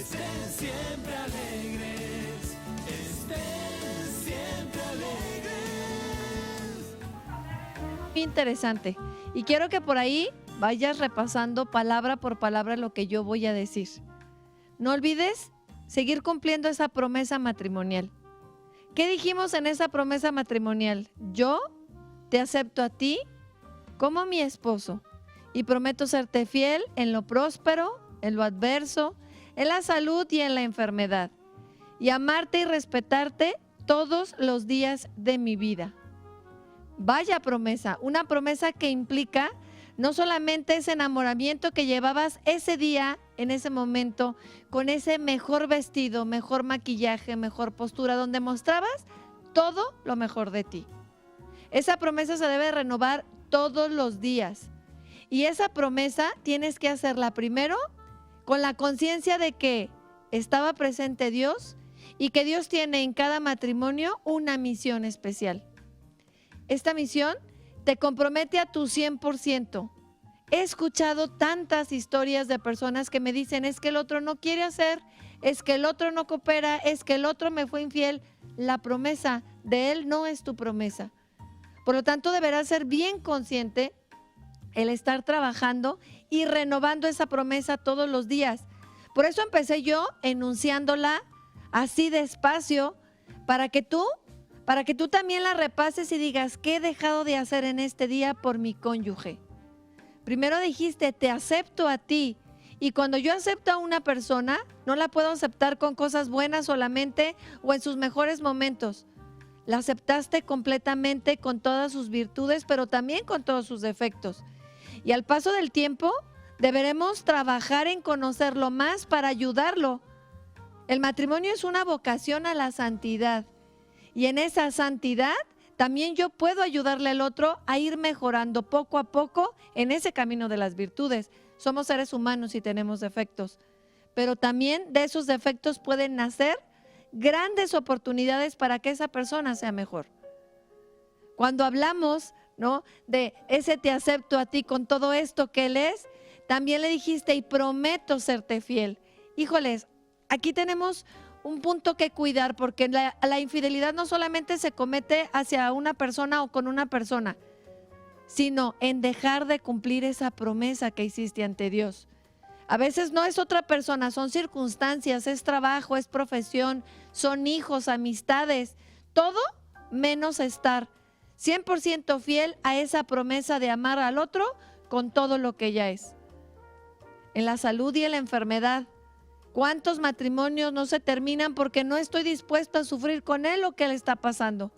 Estén siempre alegres, estén siempre alegres. Muy interesante. Y quiero que por ahí vayas repasando palabra por palabra lo que yo voy a decir. No olvides seguir cumpliendo esa promesa matrimonial. ¿Qué dijimos en esa promesa matrimonial? Yo te acepto a ti como mi esposo y prometo serte fiel en lo próspero, en lo adverso, en la salud y en la enfermedad, y amarte y respetarte todos los días de mi vida. Vaya promesa, una promesa que implica no solamente ese enamoramiento que llevabas ese día, en ese momento, con ese mejor vestido, mejor maquillaje, mejor postura, donde mostrabas todo lo mejor de ti. Esa promesa se debe renovar todos los días. Y esa promesa tienes que hacerla primero con la conciencia de que estaba presente Dios y que Dios tiene en cada matrimonio una misión especial. Esta misión te compromete a tu 100%. He escuchado tantas historias de personas que me dicen, es que el otro no quiere hacer, es que el otro no coopera, es que el otro me fue infiel. La promesa de él no es tu promesa. Por lo tanto, deberás ser bien consciente el estar trabajando y renovando esa promesa todos los días. Por eso empecé yo enunciándola así despacio, para que tú también la repases y digas, ¿qué he dejado de hacer en este día por mi cónyuge? Primero dijiste, te acepto a ti. Y cuando yo acepto a una persona, no la puedo aceptar con cosas buenas solamente o en sus mejores momentos. La aceptaste completamente con todas sus virtudes, pero también con todos sus defectos. Y al paso del tiempo, deberemos trabajar en conocerlo más para ayudarlo. El matrimonio es una vocación a la santidad. Y en esa santidad también yo puedo ayudarle al otro a ir mejorando poco a poco en ese camino de las virtudes. Somos seres humanos y tenemos defectos, pero también de esos defectos pueden nacer grandes oportunidades para que esa persona sea mejor. Cuando hablamos, ¿no?, de ese te acepto a ti con todo esto que él es, también le dijiste y prometo serte fiel. Híjoles, aquí tenemos un punto que cuidar, porque la infidelidad no solamente se comete hacia una persona o con una persona, sino en dejar de cumplir esa promesa que hiciste ante Dios. A veces no es otra persona, son circunstancias, es trabajo, es profesión, son hijos, amistades, todo menos estar 100% fiel a esa promesa de amar al otro con todo lo que ella es. En la salud y en la enfermedad, ¿cuántos matrimonios no se terminan porque no estoy dispuesto a sufrir con él lo que le está pasando?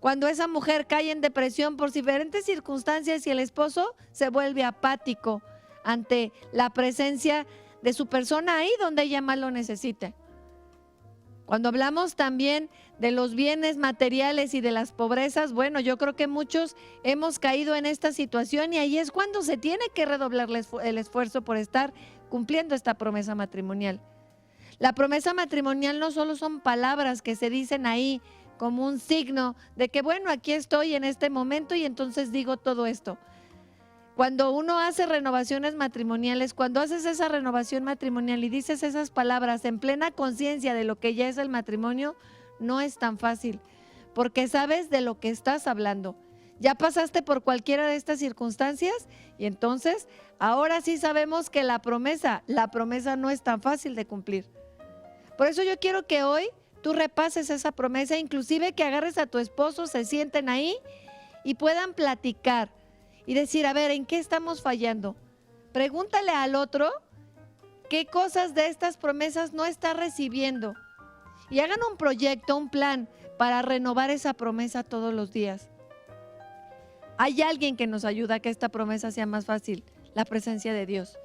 Cuando esa mujer cae en depresión por diferentes circunstancias y el esposo se vuelve apático ante la presencia de su persona ahí donde ella más lo necesita. Cuando hablamos también de los bienes materiales y de las pobrezas, bueno, yo creo que muchos hemos caído en esta situación y ahí es cuando se tiene que redoblar el esfuerzo por estar cumpliendo esta promesa matrimonial. La promesa matrimonial no solo son palabras que se dicen ahí como un signo de que, bueno, aquí estoy en este momento y entonces digo todo esto. Cuando uno hace renovaciones matrimoniales, cuando haces esa renovación matrimonial y dices esas palabras en plena conciencia de lo que ya es el matrimonio, no es tan fácil, porque sabes de lo que estás hablando. Ya pasaste por cualquiera de estas circunstancias y entonces ahora sí sabemos que la promesa no es tan fácil de cumplir. Por eso yo quiero que hoy tú repases esa promesa, inclusive que agarres a tu esposo, se sienten ahí y puedan platicar y decir, a ver, ¿en qué estamos fallando? Pregúntale al otro qué cosas de estas promesas no está recibiendo y hagan un proyecto, un plan para renovar esa promesa todos los días. Hay alguien que nos ayuda a que esta promesa sea más fácil, la presencia de Dios.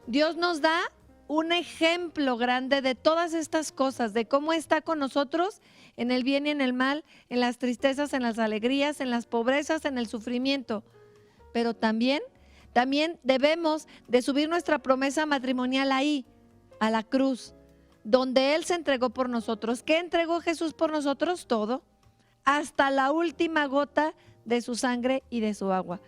Dios nos da un ejemplo grande de todas estas cosas, de cómo está con nosotros en el bien y en el mal, en las tristezas, en las alegrías, en las pobrezas, en el sufrimiento. Pero también debemos de subir nuestra promesa matrimonial ahí, a la cruz, donde Él se entregó por nosotros. ¿Qué entregó Jesús por nosotros? Todo, hasta la última gota de su sangre y de su agua.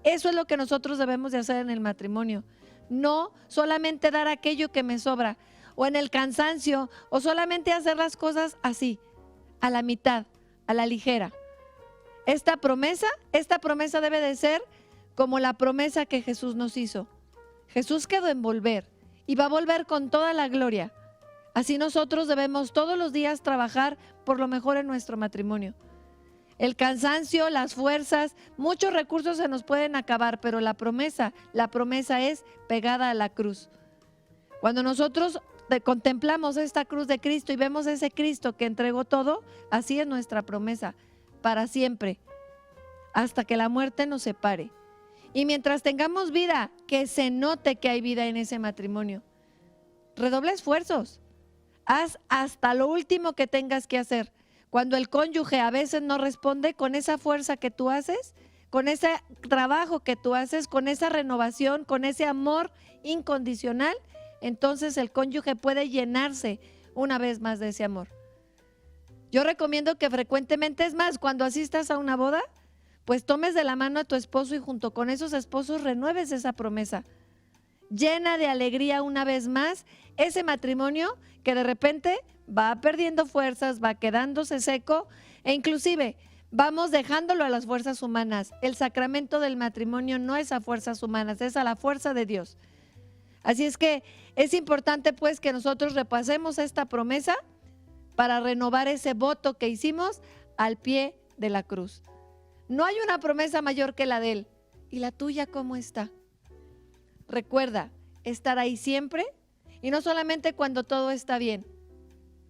Eso es lo que nosotros debemos de hacer en el matrimonio. No solamente dar aquello que me sobra. o en el cansancio, o solamente hacer las cosas así, a la mitad, a la ligera. Esta promesa debe de ser como la promesa que Jesús nos hizo. Jesús quedó en volver y va a volver con toda la gloria. Así nosotros debemos todos los días trabajar por lo mejor en nuestro matrimonio. El cansancio, las fuerzas, muchos recursos se nos pueden acabar, pero la promesa es pegada a la cruz. Cuando nosotros contemplamos esta cruz de Cristo y vemos ese Cristo que entregó todo, así es nuestra promesa, para siempre, hasta que la muerte nos separe. Y mientras tengamos vida, que se note que hay vida en ese matrimonio. Redobla esfuerzos. Haz hasta lo último que tengas que hacer. Cuando el cónyuge a veces no responde, con esa fuerza que tú haces, con ese trabajo que tú haces, con esa renovación, con ese amor incondicional, entonces el cónyuge puede llenarse una vez más de ese amor. Yo recomiendo que frecuentemente, es más, cuando asistas a una boda, pues tomes de la mano a tu esposo y junto con esos esposos renueves esa promesa. Llena de alegría una vez más ese matrimonio que de repente va perdiendo fuerzas, va quedándose seco e inclusive vamos dejándolo a las fuerzas humanas. El sacramento del matrimonio no es a fuerzas humanas, es a la fuerza de Dios. Así es que es importante pues que nosotros repasemos esta promesa para renovar ese voto que hicimos al pie de la cruz. No hay una promesa mayor que la de Él. ¿Y la tuya cómo está? Recuerda, estar ahí siempre y no solamente cuando todo está bien.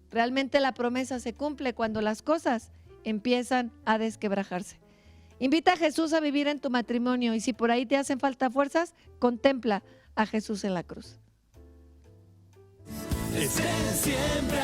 Realmente la promesa se cumple cuando las cosas empiezan a desquebrajarse. Invita a Jesús a vivir en tu matrimonio y si por ahí te hacen falta fuerzas, contempla a Jesús en la cruz. Estén siempre